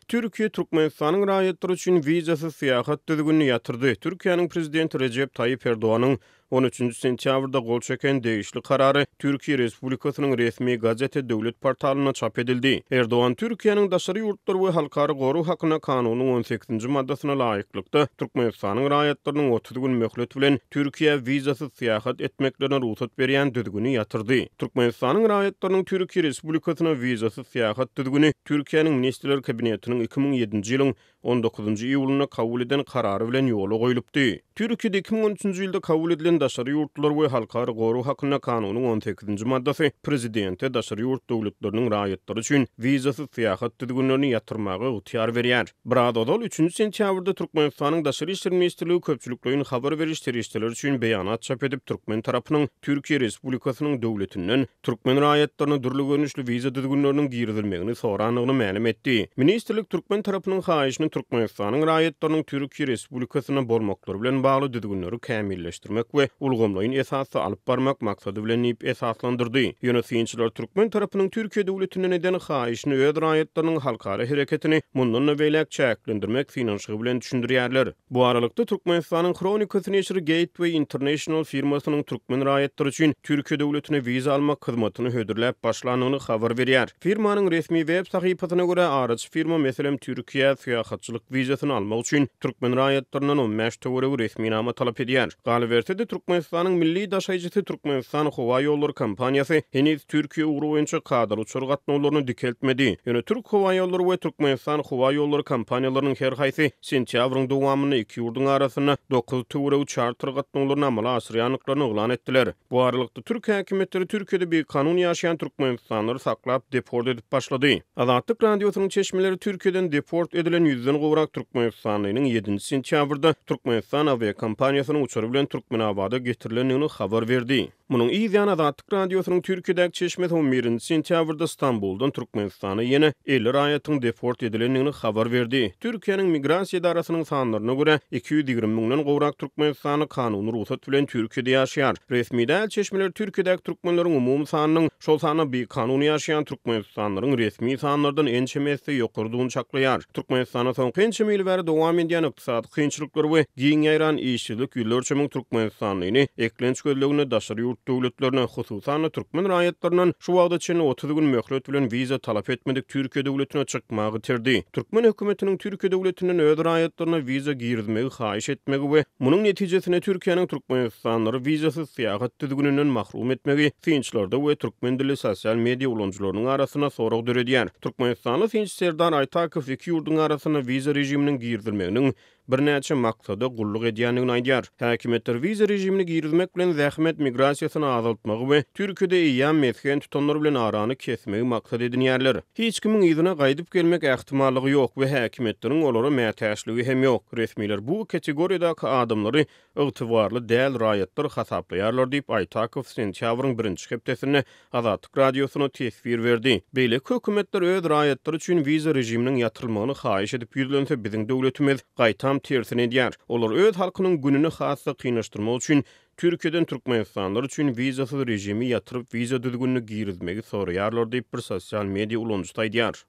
Türkiye Türkmenistanyň raýatlary üçin wizasy syýahat düzgünni ýatyrdy. Türkiýanyň prezidenti Recep Tayyip Erdoğanyň 13 sentýabrda gol çeken degişli karary Türkiýe Respublikasynyň resmi gazete Döwlet portalyna çap edildi. Erdoğan Türkiýanyň daşary ýurtlar we halkary goruw hakyna kanunyň 18-nji maddasyna laýyklykda Türkmenistanyň raýatlarynyň 30 gün möhlet bilen Türkiýe wizasy syýahat etmeklerine ruhsat berýän düzgünni ýatyrdy. Türkmenistanyň raýatlarynyň Türkiýe Respublikasyna wizasy syýahat düzgünni Türkiýanyň Ministrler Kabinetiniň 2007-nji ýylyň 19-njy iýuluna kabul eden karary bilen ýola goýulypdy. Türkiýede 2013-nji ýylda kabul edilen daşary ýurtlar we halkary goruw hakyna kanunyň 18-nji maddasy prezidente daşary ýurt döwletleriniň raýatlary üçin wizasy syýahat düzgünlerini ýatyrmagy ýetýär berýär. Biradodol 3-nji sentýabrda Türkmenistanyň daşary işler ministrligi köpçülikligiň habar beriş terişçileri üçin beýanat çap edip Türkmen tarapynyň Türkiýe Respublikasynyň döwletinden Türkmen raýatlaryna dürli görnüşli wiza düzgünleriniň girizilmegini soranyny ma'lum etdi. Ministrlik Türkmen tarapynyň haýyşyny Türkmenistanyň raýatlarynyň Türkiýe Respublikasyna bolmaklary bilen bagly düzgünleri kämilleşdirmek we ulgamlaryň esasy alyp barmak maksady bilen esaslandyrdy. Ýönetimçiler Türkmen tarapynyň Türkiýe döwletinden eden haýyşyny öz raýatlarynyň halkary hereketini mundan öwelek çäklendirmek finansiýy bilen düşündirýärler. Bu aralykda Türkmenistanyň Kronikasy neşri Gateway International firmasynyň Türkmen raýatlary üçin Türkiýe döwletine wiza almak hyzmatyny hödürläp başlanyny habar berýär. Firmanyň resmi web sahypasyna görä araç firma meselem Türkiýe syýahatçylyk wizasyny almak üçin Türkmen raýatlarynyň 15 töwereg resmi nama talap edýär. Galbertede Türkmenistanyň milli daşaýjysy Türkmenistan Howa ýolları kompaniýasy heniz Türkiýe ugruwy boýunça kadr uçur gatnawlaryny dikeltmedi. Ýöne Türk Howa ýolları we Türkmenistan Howa ýolları kompaniýalarynyň her haýsy sentýabryň dowamyny iki ýurdun arasyna 9 töwereg charter gatnawlaryny amala asyrýanlyklaryny oglan etdiler. Bu aralykda Türk häkimetleri Türkiýede bir kanun ýaşaýan Türkmenistanlary saklap deport edip başlady. Azatlyk radiosynyň çeşmeleri Türkiýeden deport edilen 100den gowrak Türkmenistanlynyň 7-nji sentýabrda Türkmenistan aviakompaniýasynyň uçury bilen Türkmenabada getirilendigini habar berdi. Munyň ýa-da Azatlyk radiosynyň Türkiýedäki çeşmesi 11-nji sentýabrda Istanbuldan Türkmenistana ýene 50 raýatyň deport edilendigini habar berdi. Türkiýanyň migrasiýa idarasynyň sanlaryna görä 220 miňden gowrak Türkmenistany kanuny ruhsat bilen Türkiýede ýaşaýar. Resmi däl çeşmeler Türkiýedäki türkmenleriň umumy sanynyň şol sanyna bir kanuny ýaşaýan türkmenistanlaryň resmi sanlardan ençemesi ýokurdygyny çaklaýar. Türkmenistana soňky ençe ýyl bäri dowam edýän ykdysady kynçylyklary we giň ýaýran işçilik ýyllary Türkmenistanyny eklenç gözlegine daşary ýurt döwletlerine hususan Türkmen raýatlarynyň şu wagda çyn 30 gün möhlet bilen wiza talap etmedik Türkiýe döwletine çykmagy terdi. Türkmen hökümetiniň Türkiýe döwletinden öz raýatlaryna wiza girizmegi haýyş etmegi we munyň netijesinde Türkiýanyň Türkmenistanlary wizasy syýahat düzgününden mahrum etmegi finçlerde we türkmen dilli sosial media ulanjylarynyň arasyna sorag döredýär. Türkmenistanly finç Serdar Aytakow iki ýurdun arasyna wiza rejiminiň girizilmeginiň bir näçe maksady gulluk edýändigini aýdýar. Häkimetler wiza rejimini girizmek bilen zähmet migrasiýasyny azaltmagy we Türkiýede ýan mesken tutanlar bilen arany kesmegi maksat edinýärler. Hiç kimiň ýzyna gaýdyp gelmek ähtimallygy ýok we häkimetleriň olara mätäçligi hem ýok. Resmiler bu kategoriýadaky adamlary ygtybarly däl raýatlar hasaplaýarlar diýip Aytakow sentýabryň 1-nji hepdesinde Azatlyk radiosyna tesbir berdi. Beýle hökümetler öz raýatlary üçin wiza rejiminiň ýatyrylmagyny haýyş edip ýüzlense biziň döwletimiz gaýtam tersine edýär. Olar öz halkynyň gününi hasy kynlaşdyrmak üçin Türkiýeden Türkmenistanlar üçin wizasyz rejimi ýatyryp wiza düzgünlüğünü girizmegi soraýarlar diýip bir sosial media ulanjy aýdýar.